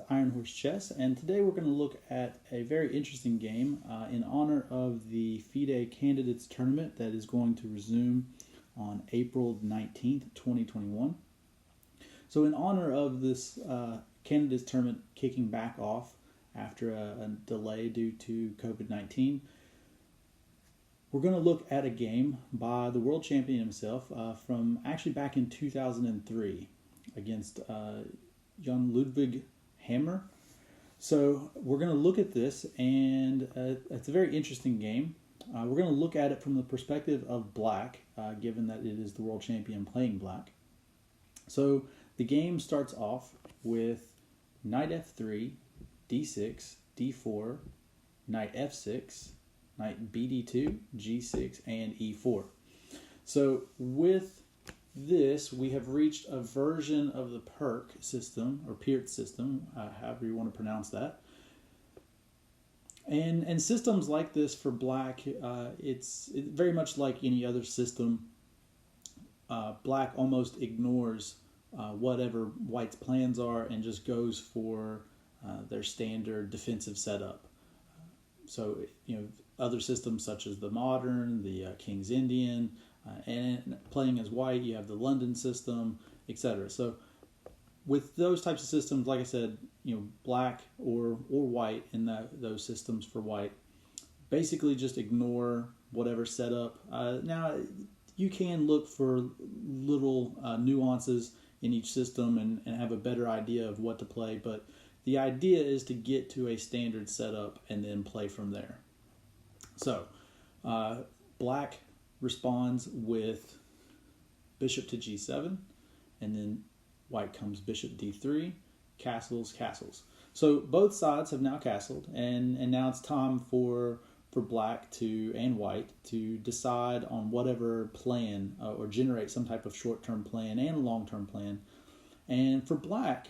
Iron Horse Chess, and today we're going to look at a very interesting game in honor of the FIDE Candidates Tournament that is going to resume on April 19th, 2021. So in honor of this Candidates Tournament kicking back off after a delay due to COVID-19, we're going to look at a game by the world champion himself from actually back in 2003 against Jan Ludwig Hammer. So we're going to look at this, and it's a very interesting game. We're going to look at it from the perspective of black, given that it is the world champion playing black. So the game starts off with knight f3, d6, d4, knight f6, knight bd2, g6, and e4. So with this, we have reached a version of the Perk system, or Peart system, however you want to pronounce that. And systems like this for black, it's very much like any other system. Black almost ignores whatever white's plans are and just goes for their standard defensive setup. So, other systems such as the Modern, the King's Indian, and playing as white, you have the London system, etc. So with those types of systems, like I said, black or white in those systems for white, basically just ignore whatever setup. Now, you can look for little nuances in each system and have a better idea of what to play, but the idea is to get to a standard setup and then play from there. So, black responds with bishop to g7, and then white comes bishop d3, castles, castles. So both sides have now castled, and now it's time for black and white to decide on whatever plan or generate some type of short-term plan and long-term plan. And for black,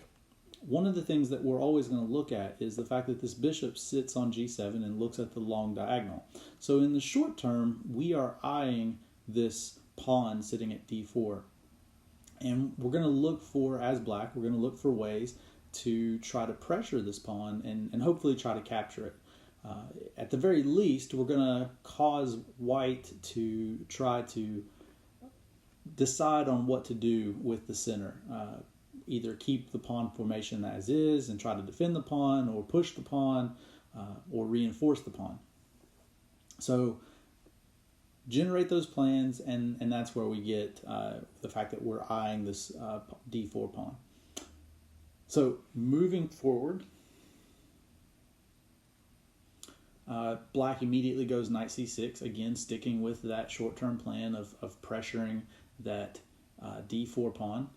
one of the things that we're always going to look at is the fact that this bishop sits on g7 and looks at the long diagonal. So in the short term, we are eyeing this pawn sitting at d4. And we're going to look for, as black, we're going to look for ways to try to pressure this pawn and hopefully try to capture it. At the very least, we're going to cause white to try to decide on what to do with the center. Either keep the pawn formation as is and try to defend the pawn, or push the pawn, or reinforce the pawn. So generate those plans, and that's where we get the fact that we're eyeing this d4 pawn. So moving forward, black immediately goes knight c6, again sticking with that short-term plan of pressuring that d4 pawn.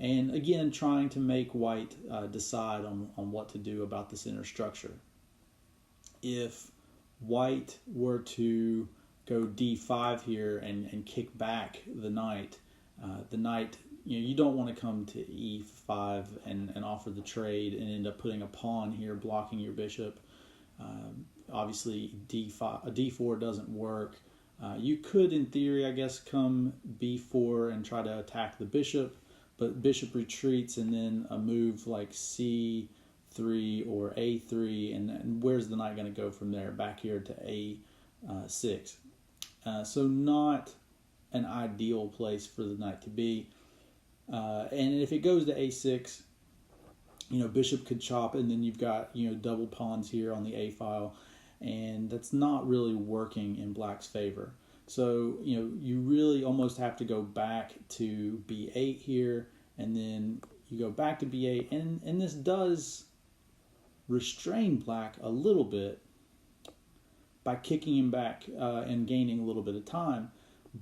And again, trying to make white decide on what to do about the center structure. If white were to go d5 here and kick back the knight, you don't want to come to e5 and offer the trade and end up putting a pawn here blocking your bishop. Obviously, d4 doesn't work. You could, in theory, I guess, come b4 and try to attack the bishop, but bishop retreats, and then a move like c3 or a3, and where's the knight going to go from there? Back here to a6. So not an ideal place for the knight to be. And if it goes to a6, bishop could chop, and then you've got double pawns here on the a file, and that's not really working in black's favor. So, you really almost have to go back to b8 here, and then you go back to b8, and this does restrain black a little bit by kicking him back and gaining a little bit of time,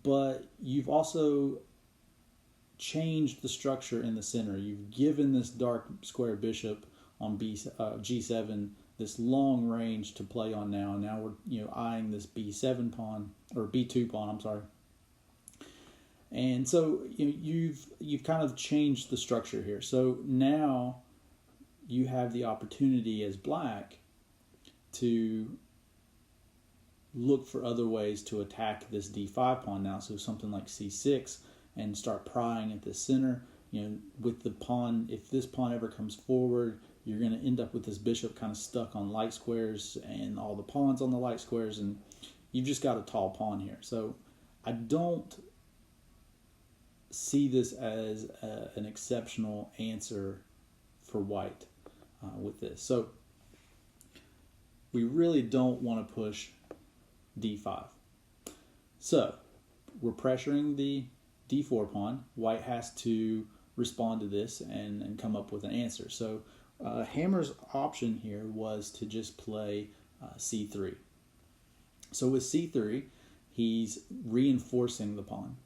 but you've also changed the structure in the center. You've given this dark square bishop on g7 this long range to play on now. Now we're eyeing this b7 pawn, or b2 pawn, I'm sorry. And so you've kind of changed the structure here. So now you have the opportunity as black to look for other ways to attack this d5 pawn now. So something like c6, and start prying at the center. With the pawn, if this pawn ever comes forward, you're going to end up with this bishop kind of stuck on light squares and all the pawns on the light squares, and you've just got a tall pawn here. So I don't see this as an exceptional answer for white with this. So we really don't want to push d5. So we're pressuring the d4 pawn. White has to respond to this and come up with an answer. So Hammer's option here was to just play c3. So with c3, he's reinforcing the pawn.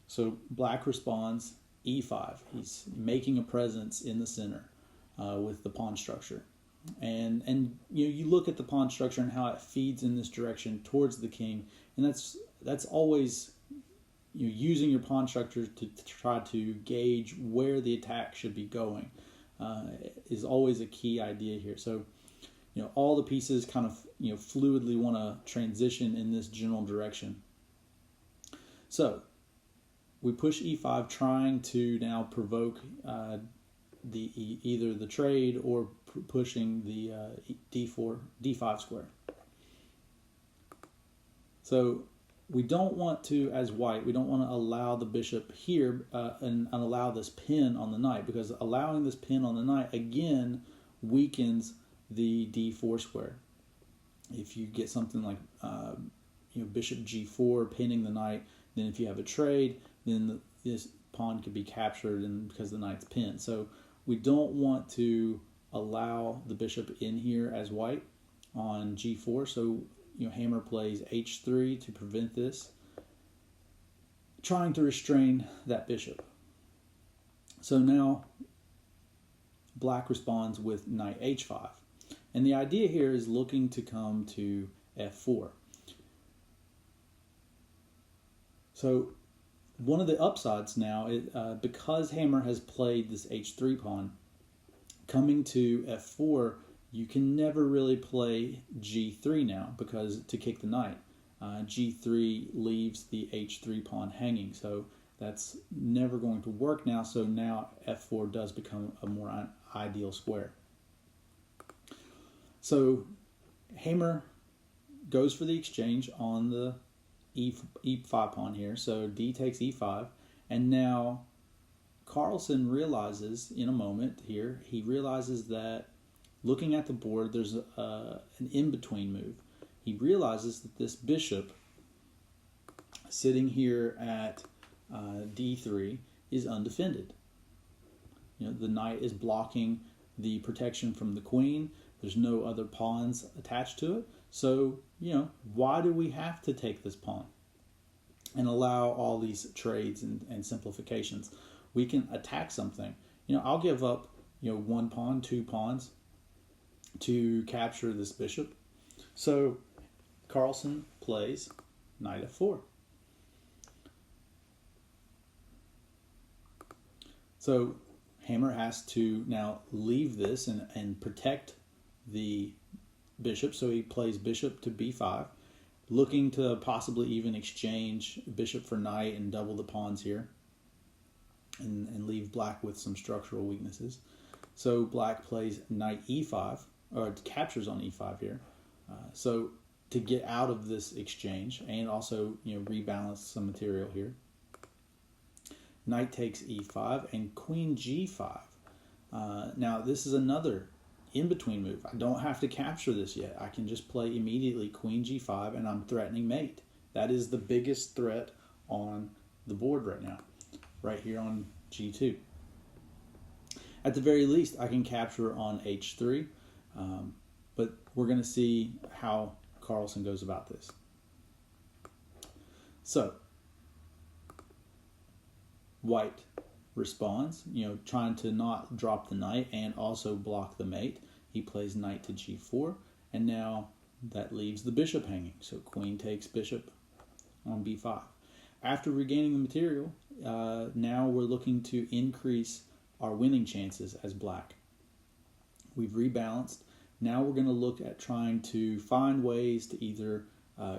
So black responds e5. He's making a presence in the center with the pawn structure. And you look at the pawn structure and how it feeds in this direction towards the king, and that's always using your pawn structure to try to gauge where the attack should be going is always a key idea here. So all the pieces kind of fluidly want to transition in this general direction. So we push e5, trying to now provoke either the trade or pushing the d5 square. So we don't want to, as white, we don't want to allow the bishop here and allow this pin on the knight, because allowing this pin on the knight again weakens the d4 square. If you get something like bishop g4 pinning the knight, then if you have a trade, then this pawn could be captured and because the knight's pinned. So we don't want to allow the bishop in here as white on g4. So Hammer plays h3 to prevent this, trying to restrain that bishop. So now black responds with knight h5. And the idea here is looking to come to f4. So one of the upsides now, because Hammer has played this h3 pawn, coming to f4, you can never really play g3 now, because to kick the knight, g3 leaves the h3 pawn hanging. So that's never going to work now. So now f4 does become a more ideal square. So Hammer goes for the exchange on the e5 pawn here. So d takes e5, and now Carlsen realizes in a moment here, he realizes that looking at the board, there's an in-between move. He realizes that this bishop sitting here at d3 is undefended. The knight is blocking the protection from the queen. There's no other pawns attached to it. So, why do we have to take this pawn and allow all these trades and simplifications? We can attack something. I'll give up, one pawn, 2 pawns to capture this bishop. So Carlsen plays knight f4. So Hammer has to now leave this and protect the bishop. So he plays bishop to b5, looking to possibly even exchange bishop for knight and double the pawns here and leave black with some structural weaknesses. So black plays knight e5, or captures on e5 here. So to get out of this exchange and also rebalance some material here, knight takes e5 and queen g5. Now this is another in-between move. I don't have to capture this yet. I can just play immediately queen g5 and I'm threatening mate. That is the biggest threat on the board right now, right here on g2. At the very least, I can capture on h3, but we're going to see how Carlsen goes about this. So white responds, trying to not drop the knight and also block the mate. He plays knight to g4, and now that leaves the bishop hanging. So queen takes bishop on b5. After regaining the material, now we're looking to increase our winning chances as black. We've rebalanced. Now we're going to look at trying to find ways to either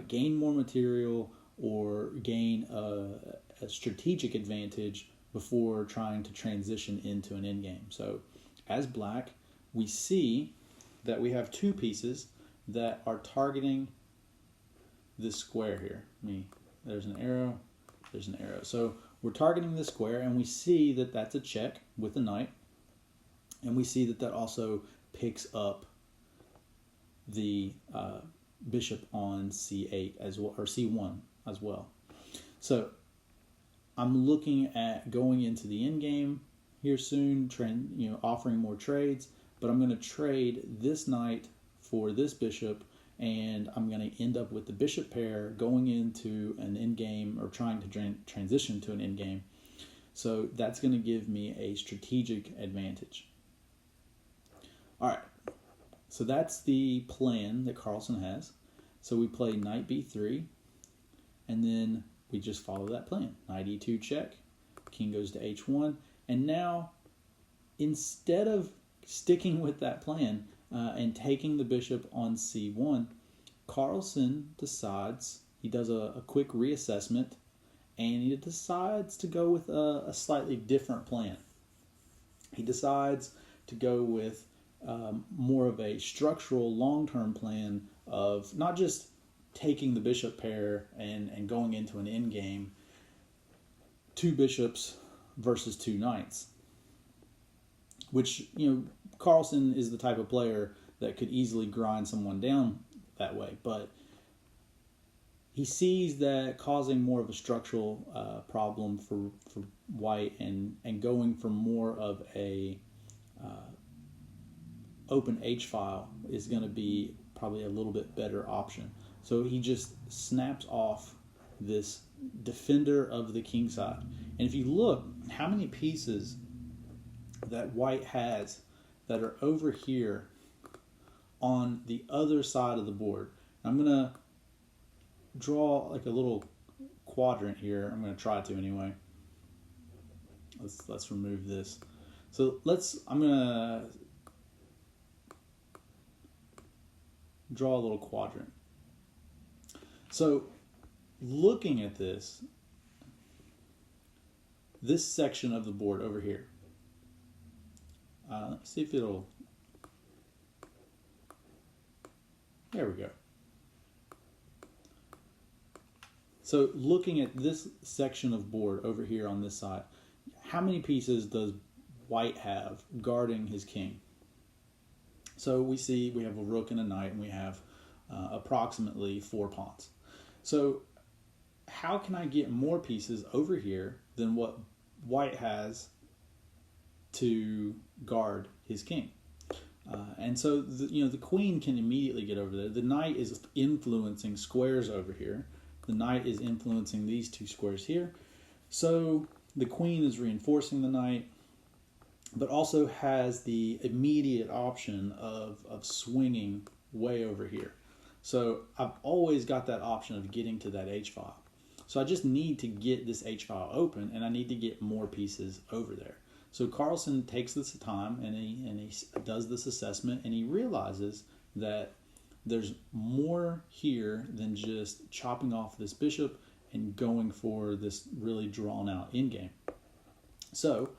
gain more material or gain a strategic advantage before trying to transition into an endgame. So as black, we see that we have two pieces that are targeting this square here. There's an arrow, there's an arrow. So we're targeting this square, and we see that that's a check with the knight, and we see that that also picks up the bishop on c8 as well, or c1 as well. So I'm looking at going into the end game here soon, offering more trades, but I'm going to trade this knight for this bishop, and I'm going to end up with the bishop pair going into an end game, or trying to transition to an end game. So that's going to give me a strategic advantage. All right, so that's the plan that Carlsen has. So we play knight b3, and then we just follow that plan. Knight e2 check, king goes to h1, and now instead of sticking with that plan and taking the bishop on c1, Carlsen decides, he does a quick reassessment, and he decides to go with a slightly different plan. He decides to go with more of a structural long-term plan of not just taking the bishop pair and going into an end game, two bishops versus two knights, which, Carlsen is the type of player that could easily grind someone down that way, but he sees that causing more of a structural problem for white, and going for more of a open h-file is going to be probably a little bit better option. So he just snaps off this defender of the king side. And if you look how many pieces that white has that are over here on the other side of the board. I'm going to draw like a little quadrant here. I'm going to try to anyway. Let's remove this. So I'm going to draw a little quadrant. So looking at this section of the board over here, let's see if it'll, there we go. So looking at this section of board over here on this side, how many pieces does white have guarding his king? So we see we have a rook and a knight, and we have approximately 4 pawns. So how can I get more pieces over here than what white has to guard his king? And so the queen can immediately get over there. The knight is influencing squares over here. The knight is influencing these two squares here. So the queen is reinforcing the knight, but also has the immediate option of swinging way over here. So I've always got that option of getting to that h-file. So I just need to get this h-file open, and I need to get more pieces over there. So Carlsen takes this time, and he does this assessment, and he realizes that there's more here than just chopping off this bishop and going for this really drawn out endgame. So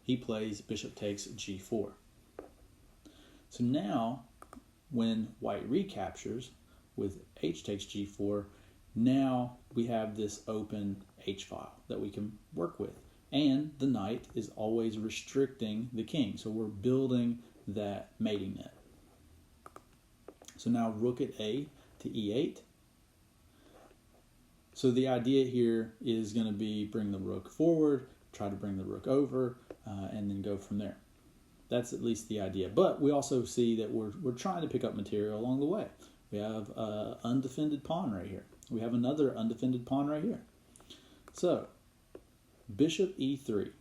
he plays bishop takes g4. So now when white recaptures with h takes g4, now we have this open h-file that we can work with. And the knight is always restricting the king. So we're building that mating net. So now rook at a to e8. So the idea here is going to be bring the rook forward, try to bring the rook over, and then go from there. That's at least the idea. But we also see that we're trying to pick up material along the way. We have an undefended pawn right here. We have another undefended pawn right here. So bishop e3.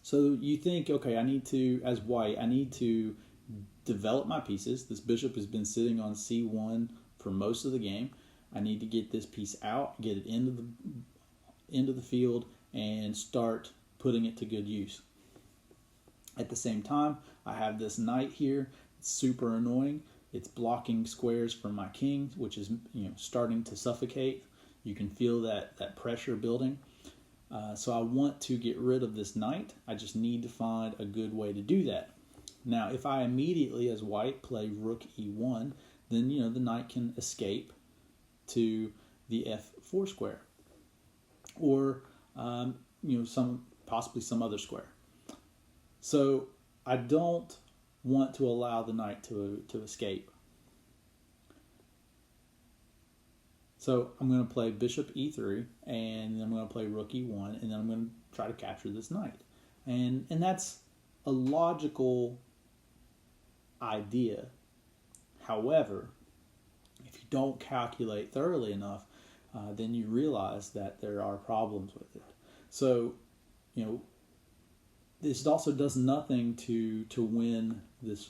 So you think, okay, I need to, as white, I need to develop my pieces. This bishop has been sitting on c1 for most of the game. I need to get this piece out, get it into the field, and start putting it to good use. At the same time, I have this knight here. It's super annoying. It's blocking squares from my king, which is starting to suffocate. You can feel that pressure building. So I want to get rid of this knight. I just need to find a good way to do that. Now, if I immediately, as white, play rook e1, then the knight can escape to the f4 square, or possibly some other square. So I don't want to allow the knight to escape. So I'm going to play bishop e3, and then I'm going to play rook e1, and then I'm going to try to capture this knight. And that's a logical idea. However, if you don't calculate thoroughly enough, then you realize that there are problems with it. So, this also does nothing to win this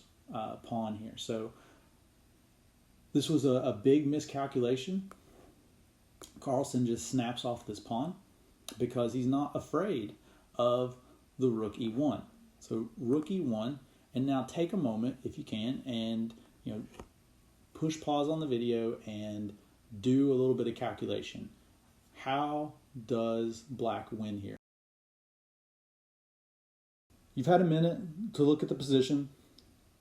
pawn here. So this was a big miscalculation. Carlsen just snaps off this pawn because he's not afraid of the rook e1. So rook e1, and now take a moment if you can, and push pause on the video and do a little bit of calculation. How does black win here? You've had a minute to look at the position.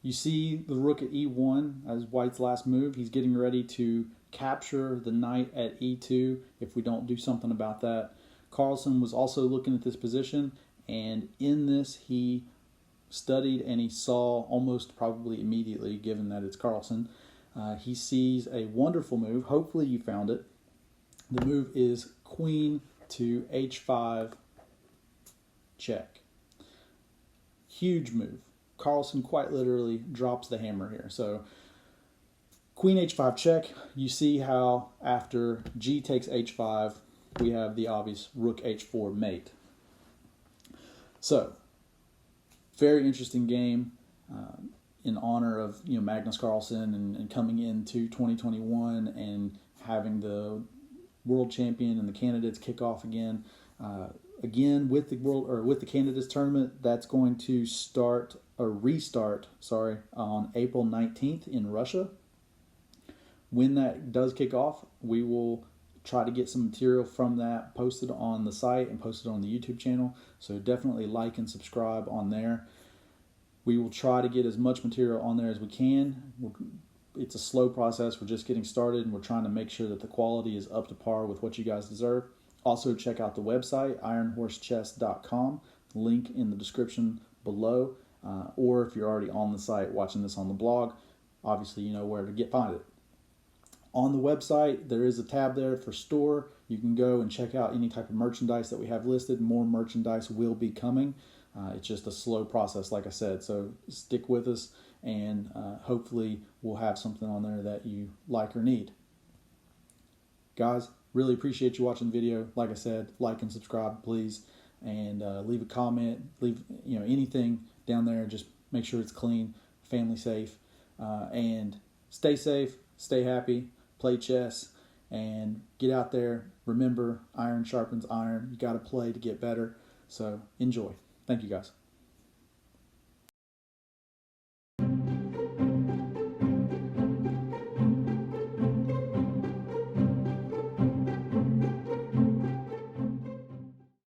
You see the rook at e1 as white's last move. He's getting ready to capture the knight at e2 if we don't do something about that. Carlsen was also looking at this position, and in this he studied and he saw almost probably immediately, given that it's Carlsen, he sees a wonderful move. Hopefully you found it. The move is queen to h5 check. Huge move. Carlsen quite literally drops the hammer here. So queen h5 check. You see how after g takes h5, we have the obvious rook h4 mate. So very interesting game in honor of Magnus Carlsen and coming into 2021 and having the world champion and the candidates kick off again. Again with the candidates tournament, that's going to restart on April 19th in Russia. When that does kick off, we will try to get some material from that posted on the site and posted on the YouTube channel. So definitely like and subscribe on there. We will try to get as much material on there as we can. It's a slow process. We're just getting started, and we're trying to make sure that the quality is up to par with what you guys deserve. Also, check out the website, ironhorsechess.com. Link in the description below. Or if you're already on the site watching this on the blog, obviously you know where to find it. On the website, there is a tab there for store. You can go and check out any type of merchandise that we have listed. More merchandise will be coming. It's just a slow process, like I said. So stick with us, and hopefully we'll have something on there that you like or need. Guys, really appreciate you watching the video. Like I said, like and subscribe, please, and leave a comment. Leave anything down there. Just make sure it's clean, family safe, and stay safe, stay happy, play chess, and get out there. Remember, iron sharpens iron. You got to play to get better. So enjoy. Thank you, guys.